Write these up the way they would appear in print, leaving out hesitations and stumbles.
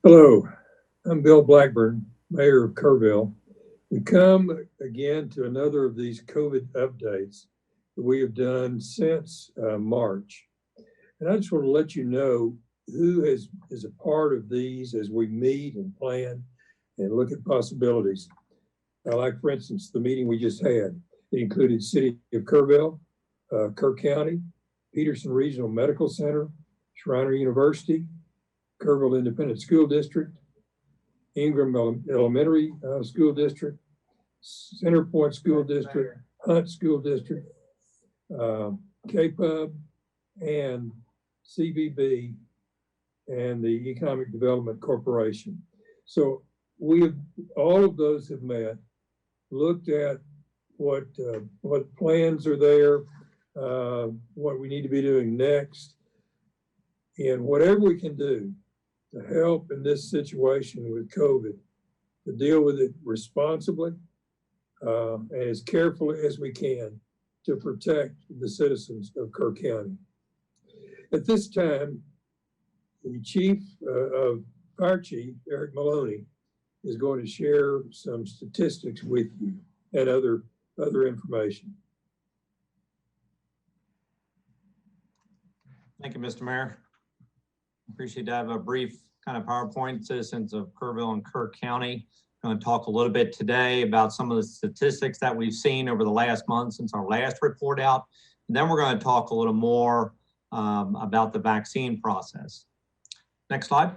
Hello, I'm Bill Blackburn, Mayor of Kerrville. We come again to another of these COVID updates that we have done since March. And I just want to let you know who is a part of these as we meet and plan and look at possibilities. Like, for instance, the meeting we just had. It included City of Kerrville, Kerr County, Peterson Regional Medical Center, Schreiner University, Kerrville Independent School District, Ingram Elementary School District, Center Point School District, Hunt School District, KPUB, and CVB, and the Economic Development Corporation. So all of those have met, looked at what plans are there, what we need to be doing next, and whatever we can do to help in this situation with COVID, to deal with it responsibly and as carefully as we can to protect the citizens of Kerr County. At this time, the Fire Chief, Eric Maloney, is going to share some statistics with you and other information. Thank you, Mr. Mayor. Appreciate to have a brief kind of PowerPoint. Citizens of Kerrville and Kerr County. I'm going to talk a little bit today about some of the statistics that we've seen over the last month since our last report out. And then we're going to talk a little more about the vaccine process. Next slide.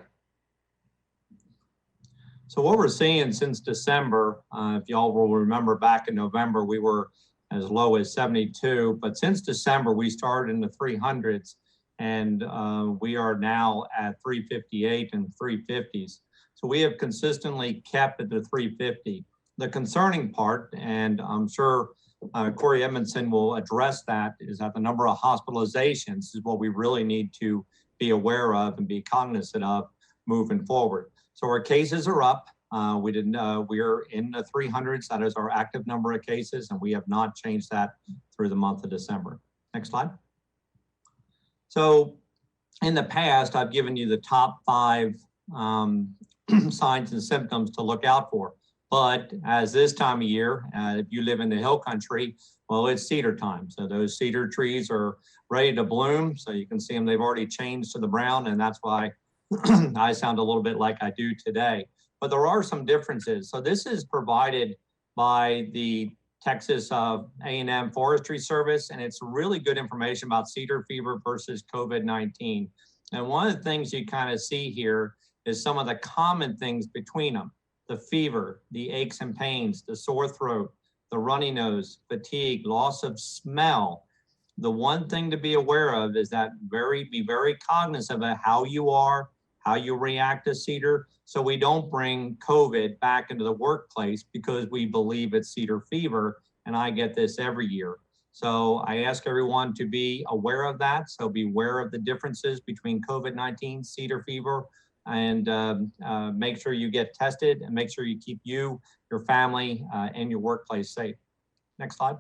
So what we're seeing since December, if y'all will remember back in November, we were as low as 72, but since December, we started in the 300s. And we are now at 358 and 350s. So we have consistently kept at the 350. The concerning part, and I'm sure Corey Edmondson will address that, is that the number of hospitalizations is what we really need to be aware of and be cognizant of moving forward. So our cases are up. We are in the 300s. That is our active number of cases, and we have not changed that through the month of December. Next slide. So in the past, I've given you the top 5 signs and symptoms to look out for. But as this time of year, if you live in the hill country, well, it's cedar time. So those cedar trees are ready to bloom. So you can see them, they've already changed to the brown, and that's why I sound a little bit like I do today. But there are some differences. So this is provided by the Texas A&M Forestry Service, and it's really good information about cedar fever versus COVID-19. And one of the things you kind of see here is some of the common things between them: the fever, the aches and pains, the sore throat, the runny nose, fatigue, loss of smell. The one thing to be aware of is that be very cognizant of how you are, how you react to cedar, so we don't bring COVID back into the workplace because we believe it's cedar fever, and I get this every year. So I ask everyone to be aware of that. So be aware of the differences between COVID-19, cedar fever, and make sure you get tested and make sure you keep you, your family, and your workplace safe. Next slide.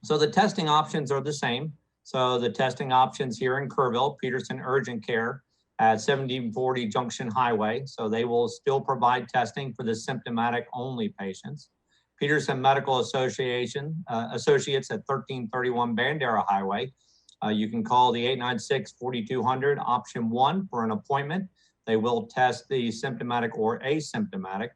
So the testing options are the same. So the testing options here in Kerrville, Peterson Urgent Care at 1740 Junction Highway. So they will still provide testing for the symptomatic only patients. Peterson Medical Associates at 1331 Bandera Highway. You can call the 896-4200 option 1 for an appointment. They will test the symptomatic or asymptomatic.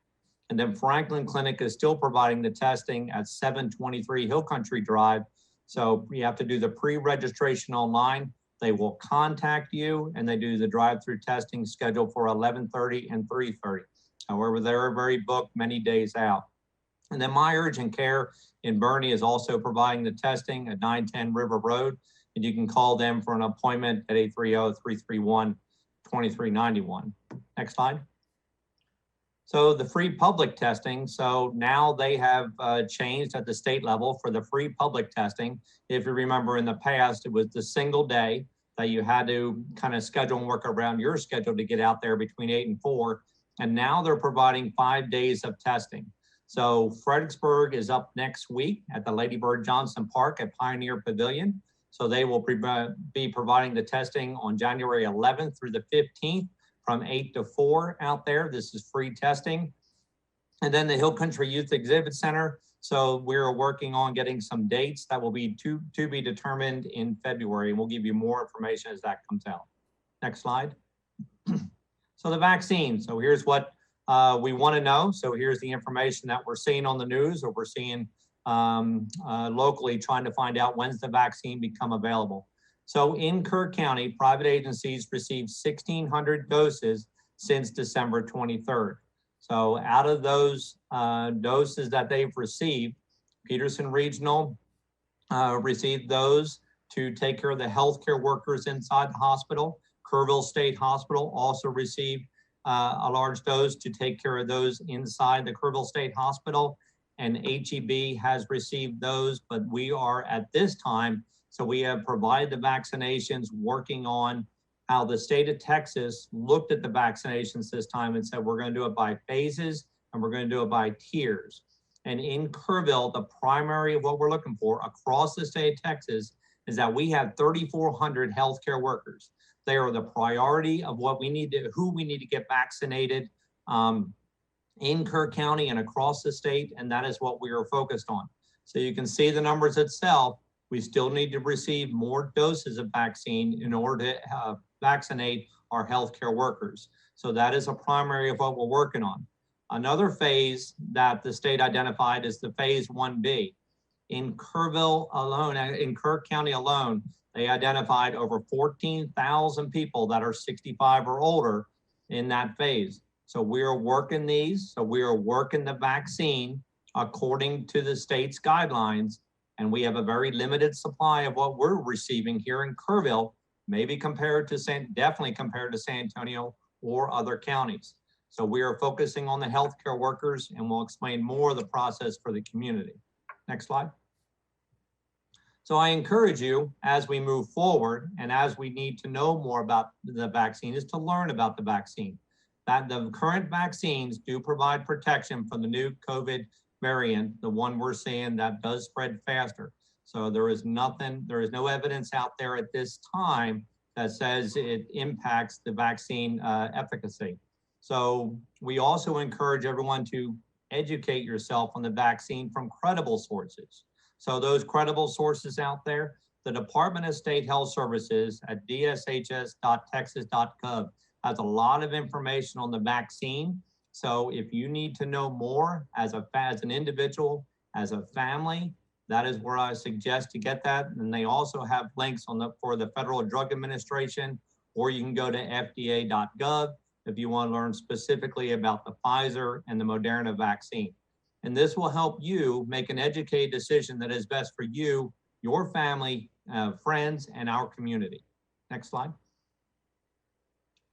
And then Franklin Clinic is still providing the testing at 723 Hill Country Drive. So you have to do the pre-registration online. They will contact you and they do the drive-through testing scheduled for 11:30 and 3:30. However, they're very booked many days out. And then My Urgent Care in Bernie is also providing the testing at 910 River Road. And you can call them for an appointment at 830-331-2391. Next slide. So the free public testing, so now they have changed at the state level for the free public testing. If you remember in the past, it was the single day that you had to kind of schedule and work around your schedule to get out there between 8 and 4. And now they're providing 5 days of testing. So Fredericksburg is up next week at the Lady Bird Johnson Park at Pioneer Pavilion. So they will be providing the testing on January 11th through the 15th from 8 to 4 out there. This is free testing. And then the Hill Country Youth Exhibit Center. So we're working on getting some dates that will be to be determined in February. And we'll give you more information as that comes out. Next slide. So the vaccine. So here's what we want to know. So here's the information that we're seeing on the news, or we're seeing locally, trying to find out when's the vaccine become available. So in Kerr County, private agencies received 1,600 doses since December 23rd. So out of those doses that they've received, Peterson Regional received those to take care of the healthcare workers inside the hospital. Kerrville State Hospital also received a large dose to take care of those inside the Kerrville State Hospital. And HEB has received those, but we are at this time, so we have provided the vaccinations, working on how the state of Texas looked at the vaccinations this time and said, we're going to do it by phases and we're going to do it by tiers. And in Kerrville, the primary of what we're looking for across the state of Texas is that we have 3,400 healthcare workers. They are the priority of what we need to, who we need to get vaccinated in Kerr County and across the state, and that is what we are focused on. So you can see the numbers itself. We still need to receive more doses of vaccine in order to vaccinate our healthcare workers. So that is a primary of what we're working on. Another phase that the state identified is the phase 1B. In Kerrville alone, in Kerr County alone, they identified over 14,000 people that are 65 or older in that phase. So we are working these. So we are working the vaccine according to the state's guidelines. And we have a very limited supply of what we're receiving here in Kerrville, maybe compared to definitely compared to San Antonio or other counties. So we are focusing on the healthcare workers, and we'll explain more of the process for the community. Next slide. So I encourage you, as we move forward and as we need to know more about the vaccine, is to learn about the vaccine. That the current vaccines do provide protection from the new COVID variant, the one we're seeing that does spread faster. So there is no evidence out there at this time that says it impacts the vaccine efficacy. So we also encourage everyone to educate yourself on the vaccine from credible sources. So those credible sources out there, the Department of State Health Services at dshs.texas.gov has a lot of information on the vaccine. So if you need to know more as an individual, as a family, that is where I suggest to get that. And they also have links for the Federal Drug Administration, or you can go to fda.gov if you want to learn specifically about the Pfizer and the Moderna vaccine. And this will help you make an educated decision that is best for you, your family, friends, and our community. Next slide.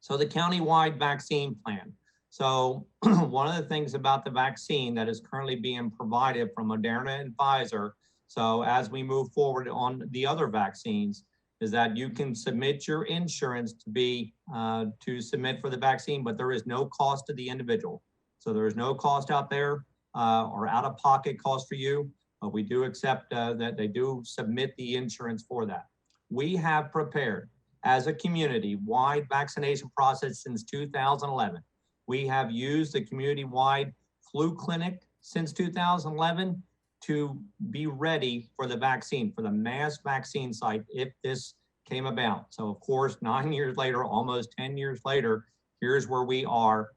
So the countywide vaccine plan. So one of the things about the vaccine that is currently being provided from Moderna and Pfizer, so as we move forward on the other vaccines, is that you can submit your insurance to submit for the vaccine, but there is no cost to the individual. So there is no cost out there or out-of-pocket cost for you, but we do accept that they do submit the insurance for that. We have prepared as a community-wide vaccination process since 2011. We have used the community-wide flu clinic since 2011 to be ready for the vaccine, for the mass vaccine site if this came about. So of course, 9 years later, almost 10 years later, here's where we are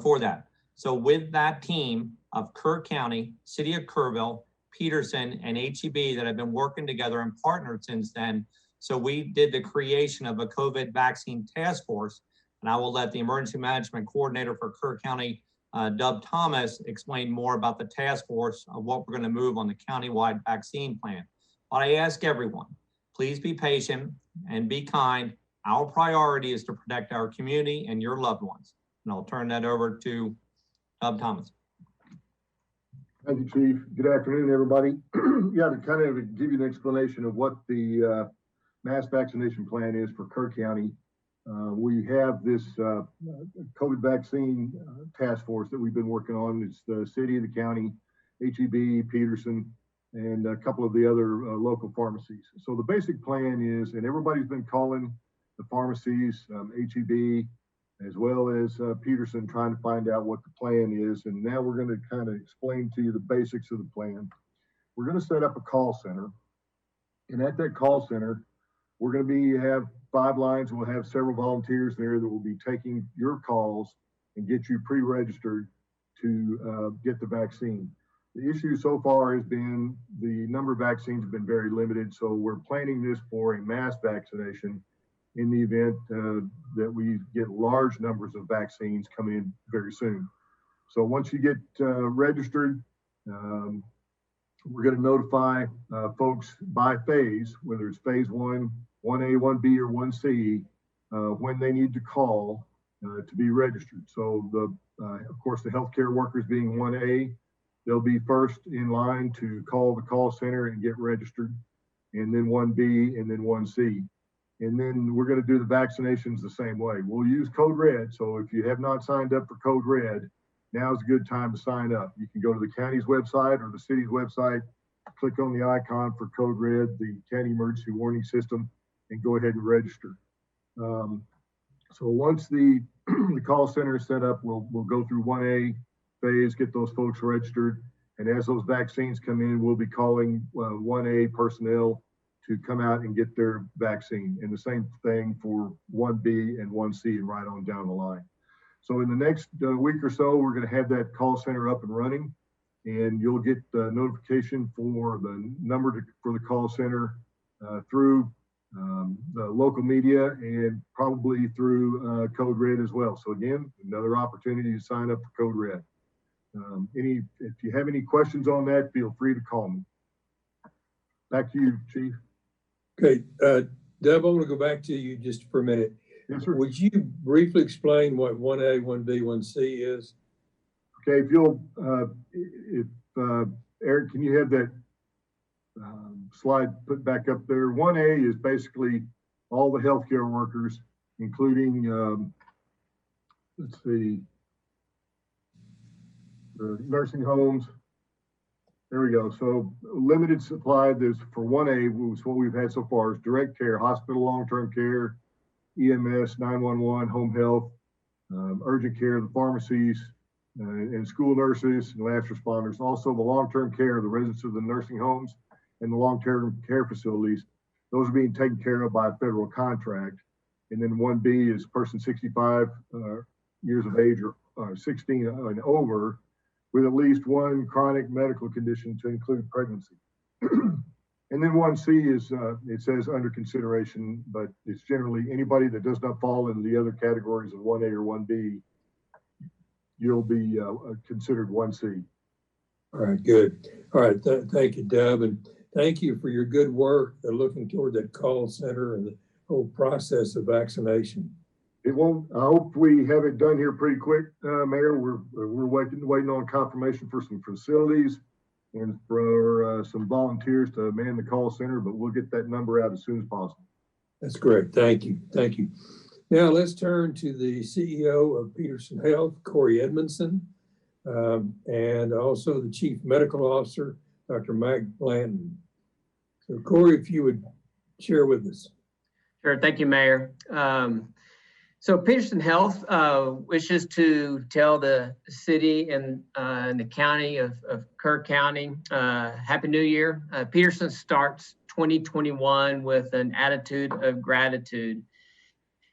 for that. So with that team of Kerr County, City of Kerrville, Peterson, and HEB that have been working together and partnered since then, so we did the creation of a COVID vaccine task force, and I will let the emergency management coordinator for Kerr County, Dub Thomas, explain more about the task force of what we're going to move on the countywide vaccine plan. But I ask everyone, please be patient and be kind. Our priority is to protect our community and your loved ones. And I'll turn that over to Dub Thomas. Thank you, Chief. Good afternoon, everybody. Yeah, to kind of give you an explanation of what the mass vaccination plan is for Kerr County. We have this COVID vaccine task force that we've been working on. It's the city, the county, HEB, Peterson, and a couple of the other local pharmacies. So the basic plan is, and everybody's been calling the pharmacies, HEB, as well as Peterson, trying to find out what the plan is. And now we're going to kind of explain to you the basics of the plan. We're going to set up a call center. And at that call center, we're going to have 5 lines. We'll have several volunteers there that will be taking your calls and get you pre-registered to get the vaccine. The issue so far has been the number of vaccines have been very limited. So we're planning this for a mass vaccination in the event that we get large numbers of vaccines coming in very soon. So once you get registered, we're going to notify folks by phase, whether it's phase 1, 1A, 1B, or 1C, when they need to call to be registered. So of course, the healthcare workers being 1A, they'll be first in line to call the call center and get registered, and then 1B, and then 1C. And then we're going to do the vaccinations the same way. We'll use Code Red. So if you have not signed up for Code Red, now's a good time to sign up. You can go to the county's website or the city's website, click on the icon for Code Red, the county emergency warning system, and go ahead and register. So once the call center is set up, we'll go through 1A phase, get those folks registered. And as those vaccines come in, we'll be calling 1A personnel to come out and get their vaccine. And the same thing for 1B and 1C and right on down the line. So in the next week or so, we're going to have that call center up and running, and you'll get the notification for the number for the call center through the local media and probably through Code Red as well. So again, another opportunity to sign up for Code Red. If you have any questions on that, feel free to call me. Back to you, Chief. Okay, Deb, I'm going to go back to you just for a minute. Yes, sir. Would you briefly explain what 1A, 1B, 1C is? Okay, if you'll, Eric, can you have that slide put back up there? 1A is basically all the healthcare workers, including, let's see, the nursing homes. There we go. So limited supply. There's for 1A, was what we've had so far, is direct care, hospital, long-term care, EMS, 911, home health, urgent care, the pharmacies, and school nurses and last responders. Also the long-term care, the residents of the nursing homes and the long-term care facilities. Those are being taken care of by a federal contract. And then 1B is person 65 years of age or 16 and over, with at least one chronic medical condition to include pregnancy. And then 1C is, it says under consideration, but it's generally anybody that does not fall into the other categories of 1A or 1B, you'll be considered 1C. All right, good. All right, thank you, Deb, and thank you for your good work looking toward that call center and the whole process of vaccination. It won't. I hope we have it done here pretty quick, Mayor. We're waiting on confirmation for some facilities and for some volunteers to man the call center, but we'll get that number out as soon as possible. That's great. Thank you. Thank you. Now let's turn to the CEO of Peterson Health, Corey Edmondson, and also the Chief Medical Officer, Dr. Mike Blanton. So Corey, if you would share with us. Sure. Thank you, Mayor. So Peterson Health wishes to tell the city and the county of Kerr County, Happy New Year. Peterson starts 2021 with an attitude of gratitude.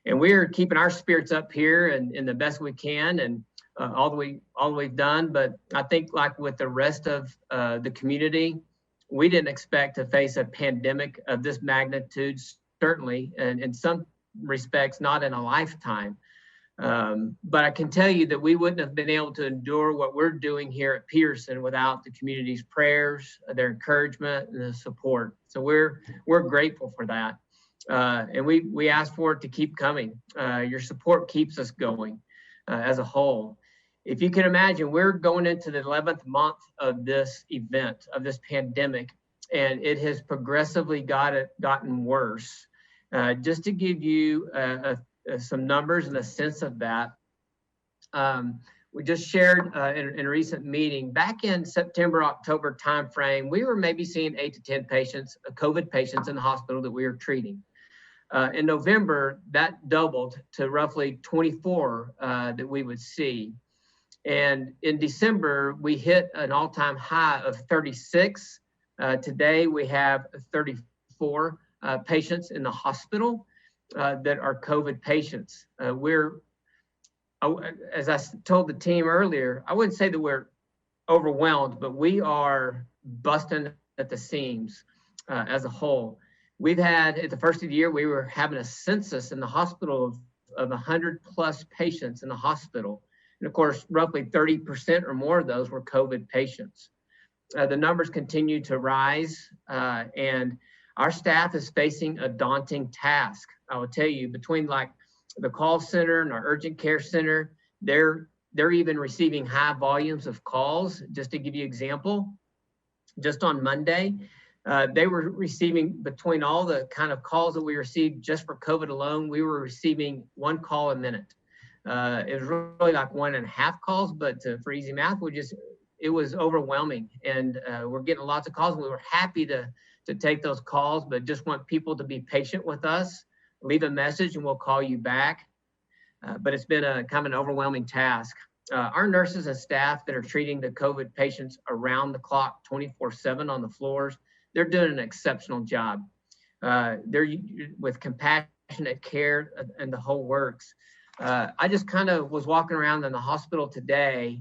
And we're keeping our spirits up here and in the best we can and all we've done. But I think like with the rest of the community, we didn't expect to face a pandemic of this magnitude, certainly, and in some respects, not in a lifetime. But I can tell you that we wouldn't have been able to endure what we're doing here at Peterson without the community's prayers, their encouragement, and the support. So we're grateful for that. And we ask for it to keep coming. Your support keeps us going as a whole. If you can imagine, we're going into the 11th month of this event, of this pandemic, and it has progressively gotten worse. Just to give you some numbers and a sense of that, We just shared in a recent meeting, back in September, October timeframe, we were maybe seeing 8 to 10 patients, COVID patients in the hospital that we were treating. In November, that doubled to roughly 24 that we would see. And in December, we hit an all-time high of 36. Today, we have 34 patients in the hospital that are COVID patients. As I told the team earlier, I wouldn't say that we're overwhelmed, but we are busting at the seams as a whole. We've had, at the first of the year, we were having a census in the hospital of 100 plus patients in the hospital. And of course, roughly 30% or more of those were COVID patients. The numbers continue to rise, and our staff is facing a daunting task. I will tell you, between like the call center and our urgent care center, they're even receiving high volumes of calls. Just to give you an example, just on Monday, they were receiving, between all the kind of calls that we received just for COVID alone, we were receiving 1 call a minute. It was really like 1.5 calls, but for easy math, it was overwhelming. And we're getting lots of calls. We were happy to take those calls, but just want people to be patient with us. Leave a message and we'll call you back. But it's been a kind of an overwhelming task. Our nurses and staff that are treating the COVID patients around the clock, 24/7 on the floors, they're doing an exceptional job. They're with compassionate care and the whole works. I just kind of was walking around in the hospital today,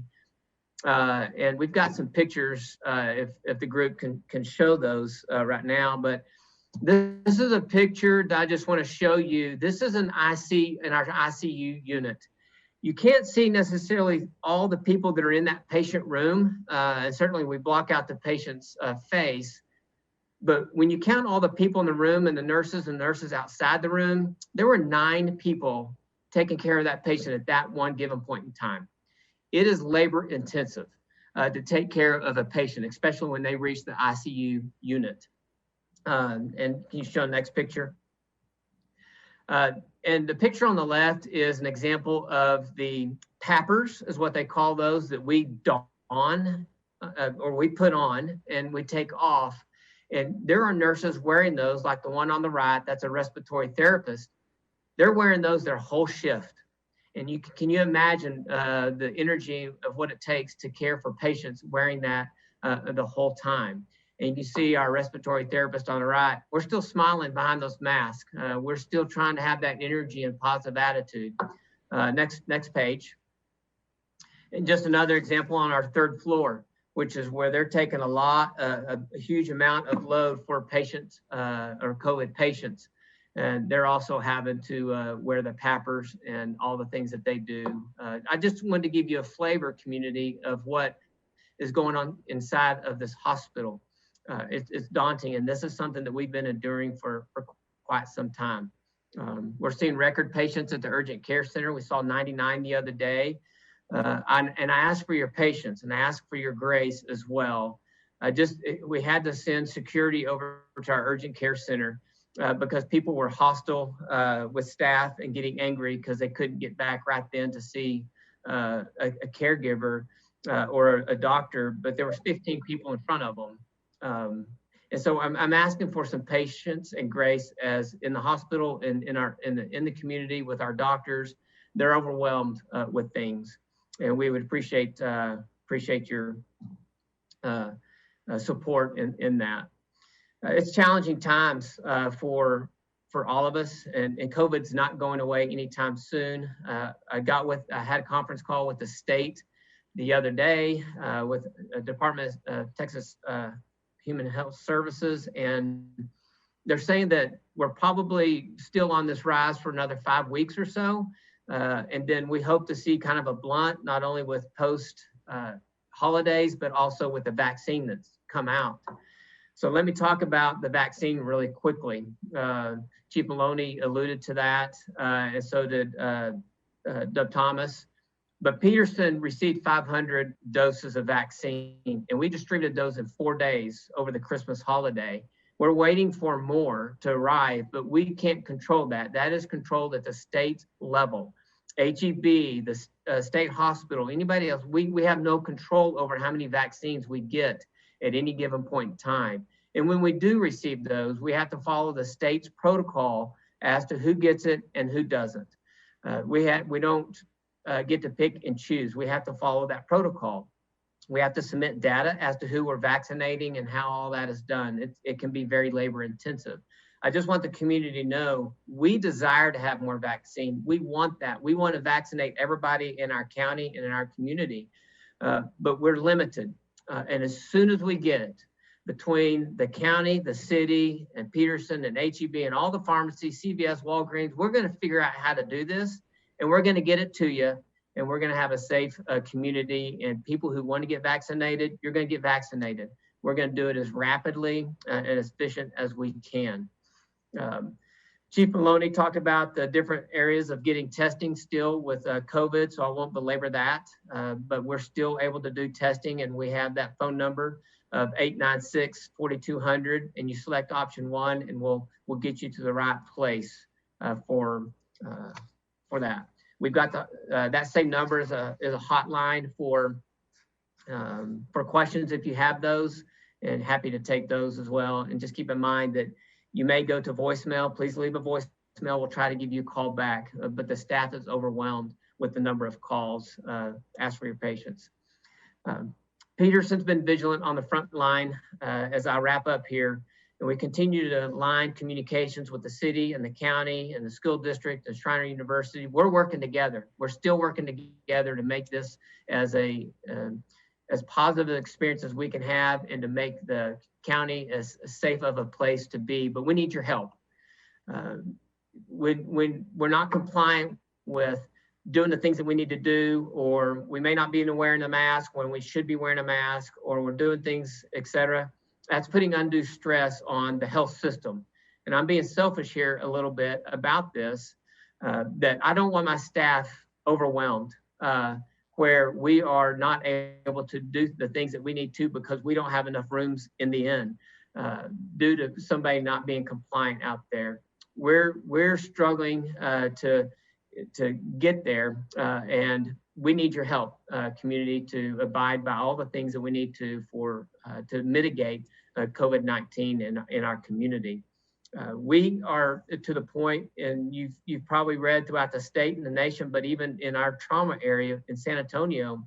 and we've got some pictures if the group can show those right now. But this is a picture that I just want to show you. This is an IC in our ICU unit. You can't see necessarily all the people that are in that patient room, and certainly we block out the patient's face. But when you count all the people in the room and the nurses outside the room, there were 9 people taking care of that patient at that one given point in time. It is labor intensive to take care of a patient, especially when they reach the ICU unit. And can you show the next picture? And the picture on the left is an example of the PAPRs, is what they call those, that we don or we put on and we take off. And there are nurses wearing those, like the one on the right, that's a respiratory therapist. They're wearing those their whole shift. And can you imagine the energy of what it takes to care for patients wearing that the whole time? And you see our respiratory therapist on the right, we're still smiling behind those masks. We're still trying to have that energy and positive attitude. Next page. And just another example on our 3rd floor, which is where they're taking a huge amount of load for patients or COVID patients. And they're also having to wear the PAPRs and all the things that they do. I just wanted to give you a flavor, community, of what is going on inside of this hospital. It's daunting, and this is something that we've been enduring for quite some time. We're seeing record patients at the urgent care center. We saw 99 the other day. And I ask for your patience and I ask for your grace as well. We had to send security over to our urgent care center because people were hostile with staff and getting angry because they couldn't get back right then to see a caregiver or a doctor, but there was 15 people in front of them. And so I'm asking for some patience and grace, as in the hospital and in the community with our doctors. They're overwhelmed with things, and we would appreciate your support in that. It's challenging times for all of us, and COVID's not going away anytime soon. I had a conference call with the state the other day with a Department of Texas Human Health Services, and they're saying that we're probably still on this rise for another 5 weeks or so. And then we hope to see kind of a blunt, not only with post holidays, but also with the vaccine that's come out. So let me talk about the vaccine really quickly. Chief Maloney alluded to that, and so did Doug Thomas. But Peterson received 500 doses of vaccine, and we distributed those in 4 days over the Christmas holiday. We're waiting for more to arrive, but we can't control that. That is controlled at the state level. HEB, the state hospital, anybody else, we have no control over how many vaccines we get at any given point in time. And when we do receive those, we have to follow the state's protocol as to who gets it and who doesn't. We don't get to pick and choose. We have to follow that protocol. We have to submit data as to who we're vaccinating and how all that is done. It can be very labor intensive. I just want the community to know we desire to have more vaccine. We want that. We want to vaccinate everybody in our county and in our community, but we're limited. And as soon as we get it, between the county, the city, and Peterson and HEB and all the pharmacies, CVS, Walgreens, we're going to figure out how to do this, and we're going to get it to you, and we're going to have a safe community, and people who want to get vaccinated, you're going to get vaccinated. We're going to do it as rapidly and as efficient as we can. Chief Maloney talked about the different areas of getting testing still with COVID, so I won't belabor that, but we're still able to do testing, and we have that phone number of 896-4200, and you select option 1, and we'll get you to the right place for that. We've got that same number is a hotline for questions if you have those, and happy to take those as well. And just keep in mind that you may go to voicemail. Please leave a voicemail. We'll try to give you a call back, but the staff is overwhelmed with the number of calls. Ask for your patience. Peterson's been vigilant on the front line as I wrap up here, and we continue to line communications with the city and the county and the school district and Schreiner University. We're working together. We're still working together to make this as positive an experience as we can have, and to make the county as safe of a place to be. But we need your help. When we're not compliant with doing the things that we need to do, or we may not be wearing a mask when we should be wearing a mask, or we're doing things, etc., that's putting undue stress on the health system. And I'm being selfish here a little bit about this, that I don't want my staff overwhelmed, where we are not able to do the things that we need to because we don't have enough rooms in the inn due to somebody not being compliant out there. We're struggling to get there, and we need your help, community, to abide by all the things that we need to mitigate COVID-19 in our community. We are to the point, and you've probably read throughout the state and the nation, but even in our trauma area in San Antonio,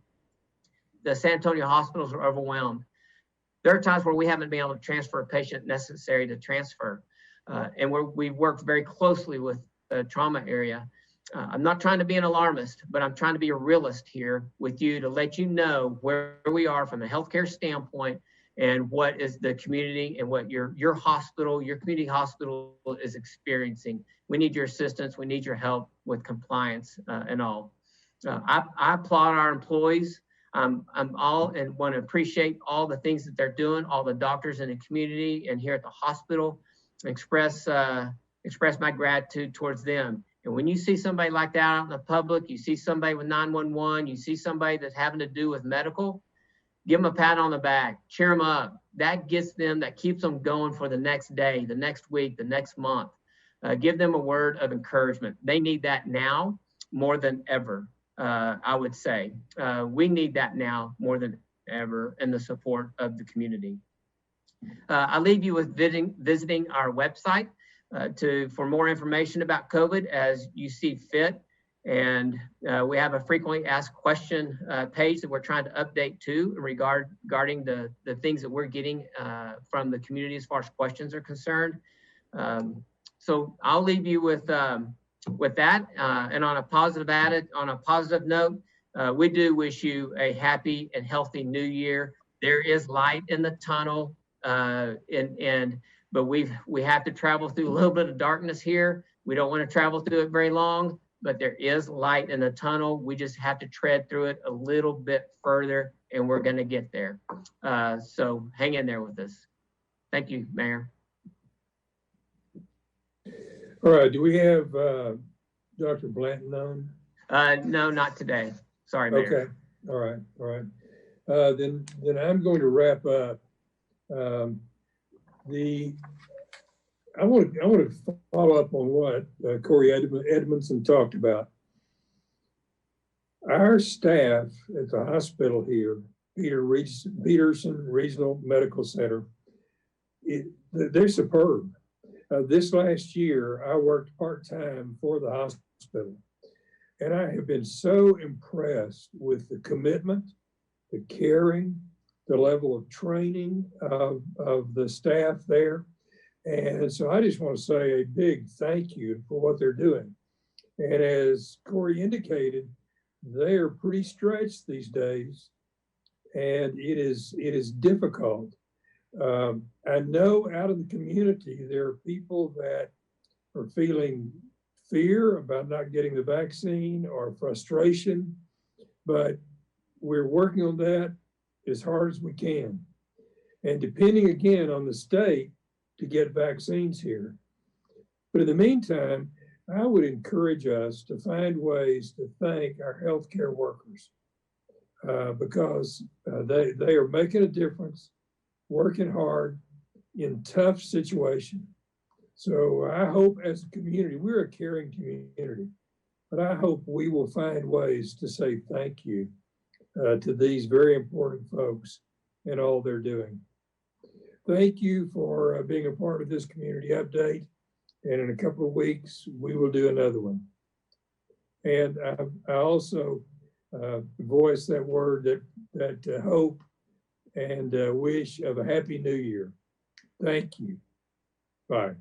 the San Antonio hospitals are overwhelmed. There are times where we haven't been able to transfer a patient necessary to transfer, and we've worked very closely with the trauma area. I'm not trying to be an alarmist, but I'm trying to be a realist here with you to let you know where we are from a healthcare standpoint, and what is the community and what your hospital, your community hospital is experiencing. We need your assistance. We need your help with compliance and all. I applaud our employees. I'm all and want to appreciate all the things that they're doing, all the doctors in the community and here at the hospital, express my gratitude towards them. And when you see somebody like that out in the public, you see somebody with 911, you see somebody that's having to do with medical, give them a pat on the back, cheer them up. That gets them, that keeps them going for the next day, the next week, the next month. Give them a word of encouragement. They need that now more than ever, I would say. We need that now more than ever, in the support of the community. I leave you with visiting our website for more information about COVID as you see fit. And we have a frequently asked question page that we're trying to update to regarding the things that we're getting from the community as far as questions are concerned. So I'll leave you with that. And on a positive note, we do wish you a happy and healthy new year. There is light in the tunnel, but we have to travel through a little bit of darkness here. We don't want to travel through it very long, but there is light in the tunnel. We just have to tread through it a little bit further, and we're going to get there. So hang in there with us. Thank you, Mayor. All right, do we have Dr. Blanton on? No, not today. Sorry, Mayor. Okay, all right. Then I'm going to wrap up. I want to follow up on what Corey Edmondson talked about. Our staff at the hospital here, Peterson Regional Medical Center, they're superb. This last year, I worked part-time for the hospital, and I have been so impressed with the commitment, the caring, the level of training of the staff there. And so I just want to say a big thank you for what they're doing. And as Corey indicated, they are pretty stretched these days, and it is difficult. I know out in the community, there are people that are feeling fear about not getting the vaccine or frustration, but we're working on that as hard as we can. And depending again on the state to get vaccines here. But in the meantime, I would encourage us to find ways to thank our healthcare workers because they are making a difference, working hard in tough situations. So I hope as a community, we're a caring community, but I hope we will find ways to say thank you to these very important folks and all they're doing. Thank you for being a part of this community update. And in a couple of weeks, we will do another one. And I also voice that word that hope and wish of a happy new year. Thank you. Bye.